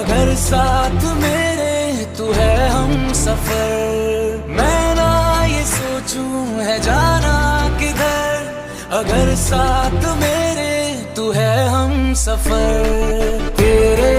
अगर साथ मेरे तू है हम सफर, मैं ना ये सोचूं है जाना किधर। अगर साथ मेरे तू है हम सफर, तेरे